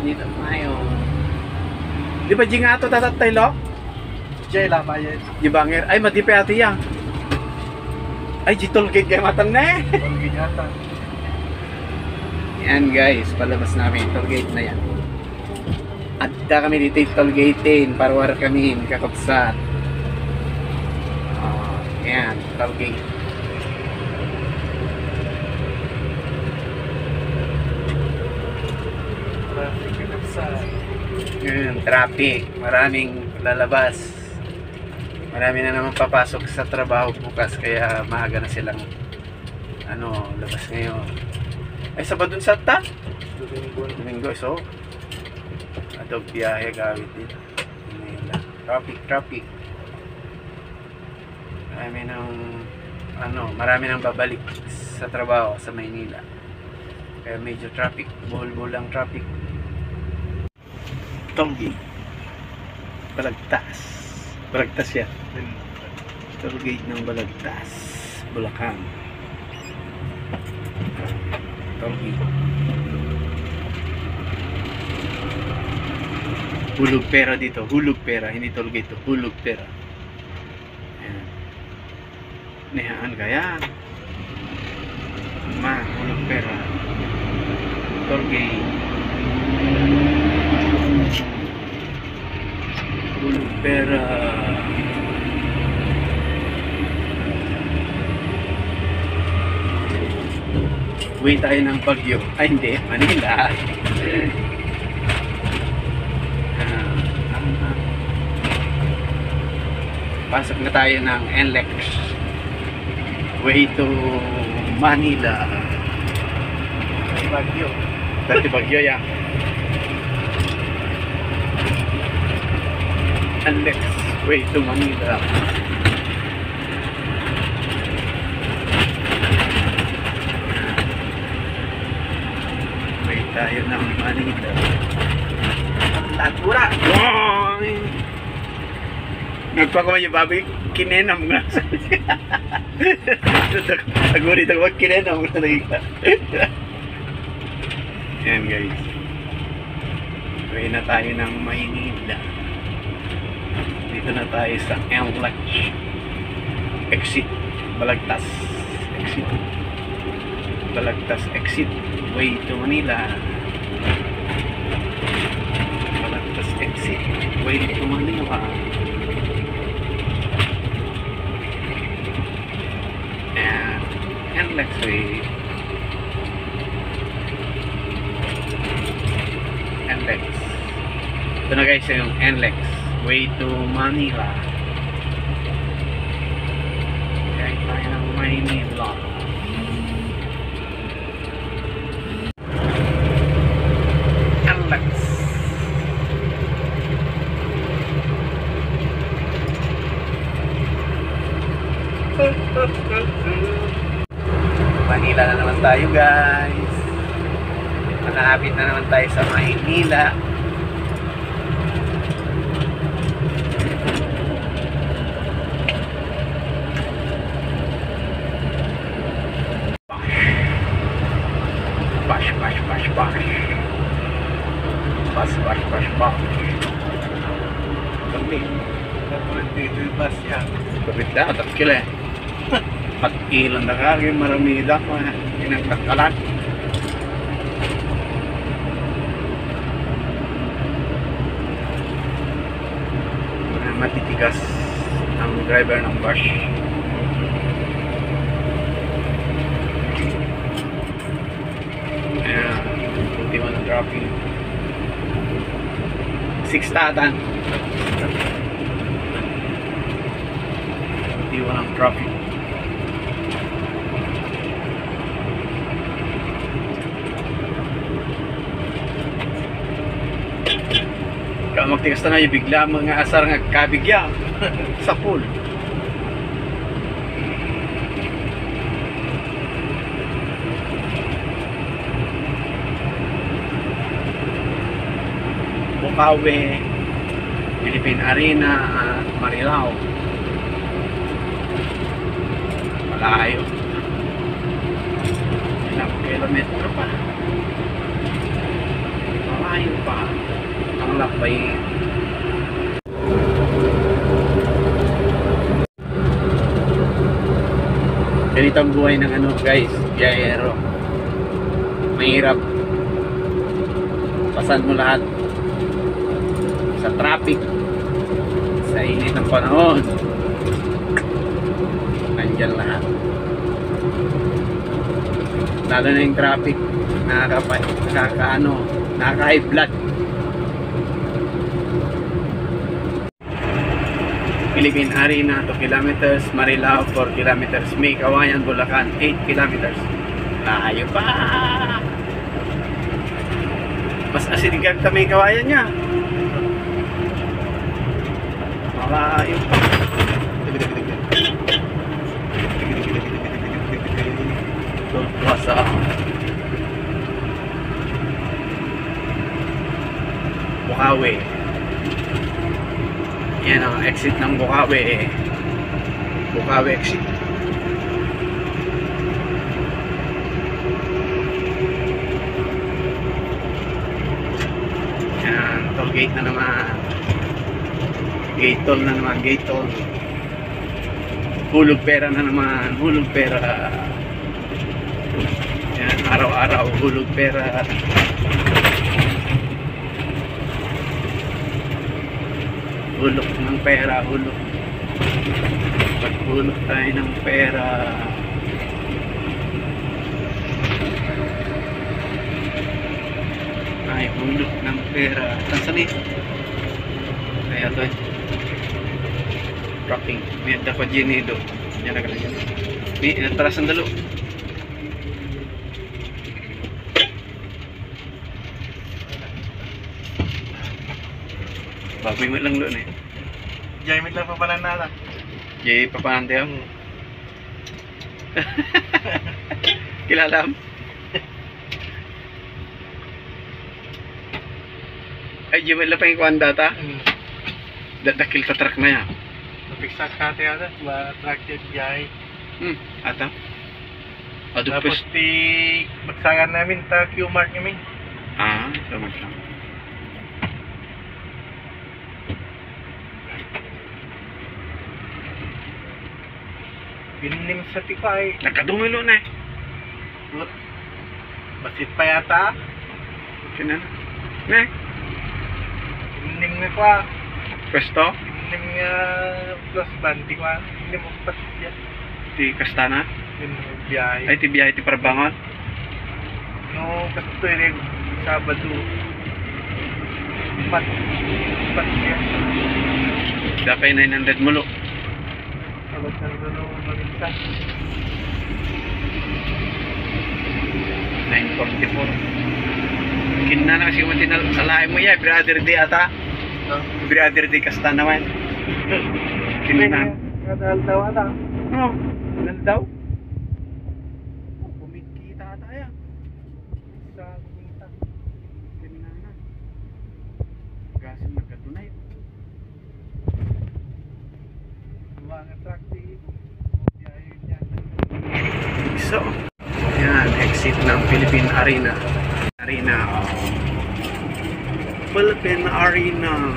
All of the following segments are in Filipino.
Dito tayo. Di ba jing ato tatatay lo? Jay lah bayad. Di banger. Ay, madipe ati yan. Ay, jitol gate kayo matan na eh. Kalau ginyata. Yan guys, palabas namin toll gate na yan. At kami dito yung toll gate para wala kami kakapsat. Yan, toll gate. Traffic kinapsa. Yan, traffic. Maraming lalabas. Marami na naman papasok sa trabaho bukas kaya maaga na silang labas ngayon. Ay, Sabado sa ta? Domingo, so adog biyahe gawit dito. Traffic. Marami nang babalik sa trabaho sa Maynila. Kaya medyo traffic, buhol-buhol ang traffic. Tollgate. Balagtas yan. Tollgate ng Balagtas, Bulacan. Tollgate. Hulog pera dito, hulog pera, hindi tollgate to, hulog pera. Ayan. Nehaan kaya. Hulog pera. Tollgate. Hulog pera. Uwi tayo ng Baguio. Ay hindi, Manila. Pasok na tayo ng NLEX. Way to Manila. Baguio. Dati Baguio yan. NLEX. Way to Manila. Way tayo ng Manila. Tatura. Nagpakaman yung baboy, kinenam nga. Agurit ako wag kinenam nga nakita. Yan guys. Uwi na tayo ng Maynila. Dito na tayo sa NLEX. Exit. Balagtas. Exit. Balagtas exit. Way to Manila. Balagtas exit. Way to Manila. NLEX way. NLEX. Ito na guys yung NLEX way to Manila. Kaya tayo ng Maynila. NLEX. Manila na naman tayo guys. Malapit na naman tayo sa Maynila. Bash. Kami. Dito yung bus yan. Kapit na, tatkila eh. At ilan na kagay maramida ko inagkakalan. Matitigas ang driver ng bus. Ayan, kunti man ang traffic. 6 tatan. Kunti man ang traffic. Magtigas na yung bigla mga asar nga kabigya sa pool. Bukawi, Philippine Arena at Marilao. Malayo. Ilang kilometro pa. Malayo pa. lakbay. Ganito ang buhay ng ano guys, biyahero. Mahirap. Pasan mo lahat sa traffic, sa init ng panahon. Nandyan lahat. Lalo na yung traffic, nakaka-high blood. Philippine Arena 2 kilometers, Marilao 4 kilometers, May Kawayan, Bulacan 8 kilometers. Layo pa. Mas asidigan ka May Kawayan niya. Malayo pa. Tulpasa. Bukawi. Yan ang exit ng Bukawi. Bukawi exit. Yan, toll gate na naman. Gate toll na naman, gate toll. Hulog pera na naman, hulog pera. Yan, araw-araw hulog pera. Hulog ng pera, hulog. Paghulog tayo ng pera. Ay, hulog ng pera. Saan ito? Kaya ito. Trucking. May dapat dyan ito. Yan na ganyan. May inatras ang dalo. Baboy mo lang doon eh. Jaimit lang pa pala nata. Jay, papante mo. Kilala mo? Ay, Jay, wala pa yung kuhan data? Dadakil ka truck na yan. Napiksak kate ata. Ma-attracted jay. Ata? Tapos di magsagan namin ta Q-Mart namin. Salamat lang. Pinim sa tipay. Nagkadumilo na eh. Basit pa yata. Kina? Ne? Pinim nga kwa. Pwesto? Pinim nga plus bandi kwa. Pinim mo pasit yan. Ti Kastana? Pinim mo biyahe. Ay, ti biyahe ti Parabangon? No, kasi rin Sabado. Pat yan. Dapay 900 mulo. Sabad na rin maminsan. 944. Kinna na kasi mati na alahay mo yan. Brother Day ata. No? Brother Day Kasta naman. Kinna. Kadal daw ata. Oo. Ilan daw? Kumikita ata yan. Sa kumita. Kinna na. Gasin nagkatunay. Mga attractive. Biyahe yan. So, yan, exit ng Philippine Arena. Philippine Arena.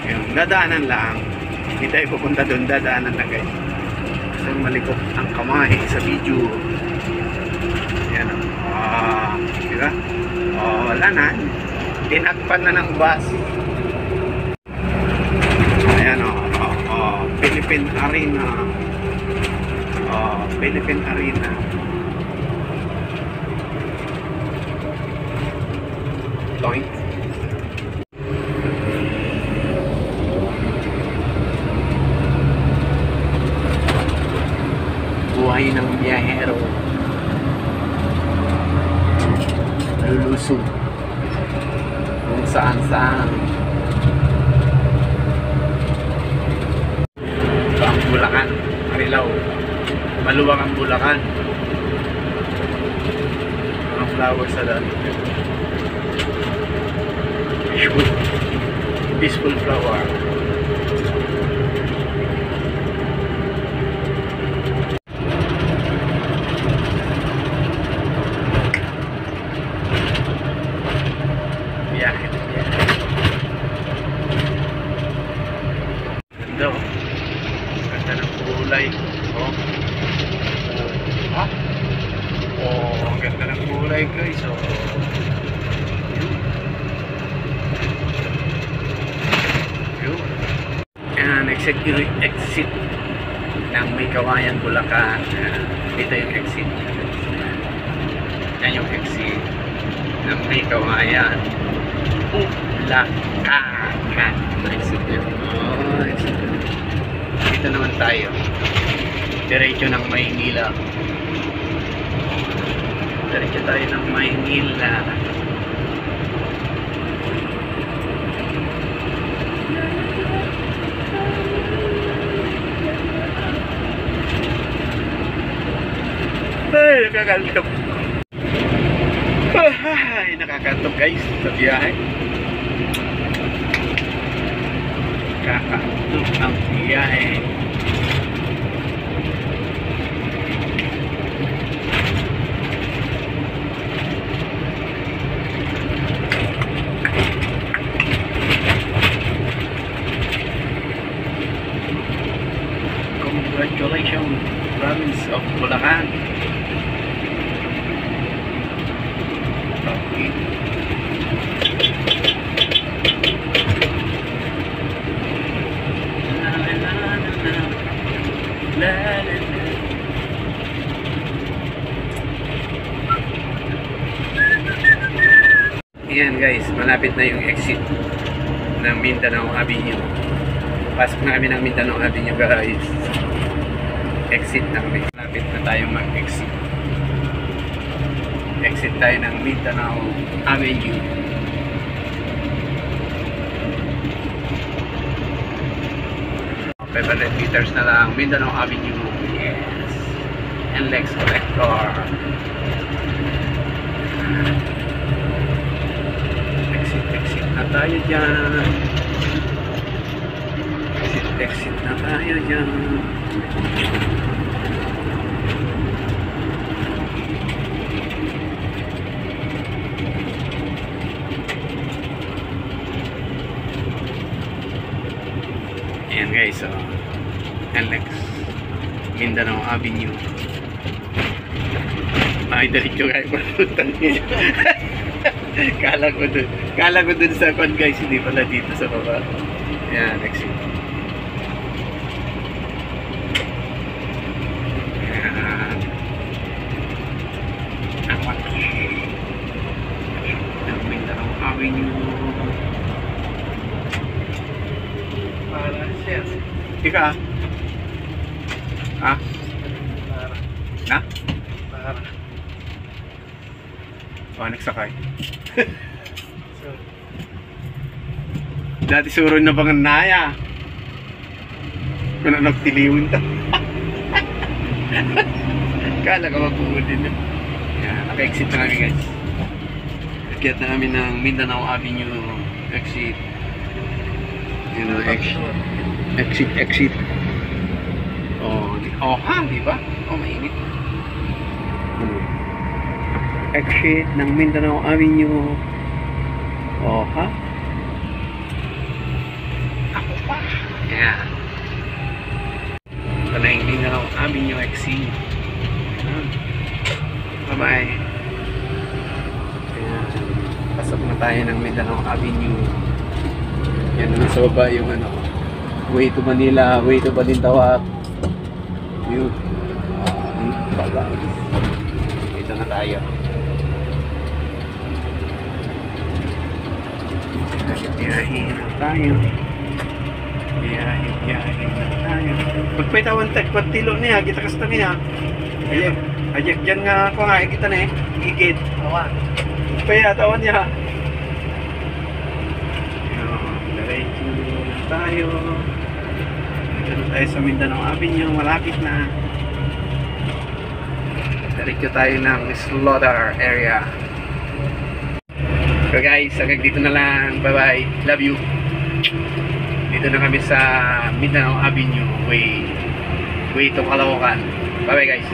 Yan, dadaanan lang. Hindi tayo pupunta doon, dadaanan lang guys. So, malikot ang kamay sa video. Yan o. Diba? Wala na. Tinakpan na ng bus. Ayan o. Philippine Arena. Philippine Arena. Loink. Buhay ng biyahero. Lulusog. Kung saan-saan. Ito ang Bulacan, Marilao. Maluwag ang Bulacan. Mga flowers sa daan. Peaceful flower. Biyahe. exit ng May Kawayan, Bulacan. Dito yung exit. Yan yung exit ng May Kawayan, Bulacan. Yan, exit yun. Oh, exit. Dito naman tayo. Diretso ng Maynila. Diretso tayo ng Maynila. Ay, nakakantok. Ay, nakakantok guys sa biyahe. Nakakantok ang biyahe. Congratulations, province of Bulacan. Okay. La la la la la la la. Ayan guys, malapit na yung exit ng Mindanao Avenue. Pasok na kami ng Mindanao Avenue guys. Exit na kami. Malapit na tayo mag-exit. Exit tayo ng Mindanao Avenue. 500 meters na lang, Mindanao Avenue. Yes. And Lex Collector. Exit na tayo dyan. Exit na tayo dyan. Ayan guys, so NLEX Mindanao Avenue. Ay, diretso kayo palutan niya. Kala ko dun sa kon guys, hindi pala dito sa baba. Ayan, exit. Ayan. Ang laki ng Mindanao Avenue. Para siya. Ika? Ha? Para. Na? Para. O, nagsakay. So, Dati suron na bang naya. Kung ano nagtiliwin ta. Kala ka magpupuntin na. Yan, naka-exit na kami guys. Akyat na kami ng Mindanao Avenue exit. You know, exit. Oh ha, di ba? Oh, mainit. Exit ng Mindanao Avenue. Oh ha? Ako pa. Yan. Ito na yung Mindanao Avenue exit. Bye-bye. Ayan. Pasok na tayo ng Mindanao Avenue. Yan na sa baba yung ano, way to Manila, way to Balintawak. Yun. Baba. Dito na tayo. Biyahe na tayo. Biyahe na tayo. Pagpaitawan tayo, pagtilo niya, kita kasta niya. Ajak dyan nga ako nga, kita na eh. Igit. awan. Kaya tawan niya. Diretso tayo. Dito tayo sa Mindanao Avenue, malapit na. Diretso tayo ng slaughter area. So guys, hanggang dito na lang. Bye bye. Love you. Dito na kami sa Mindanao Avenue way to Caloocan. Bye bye guys.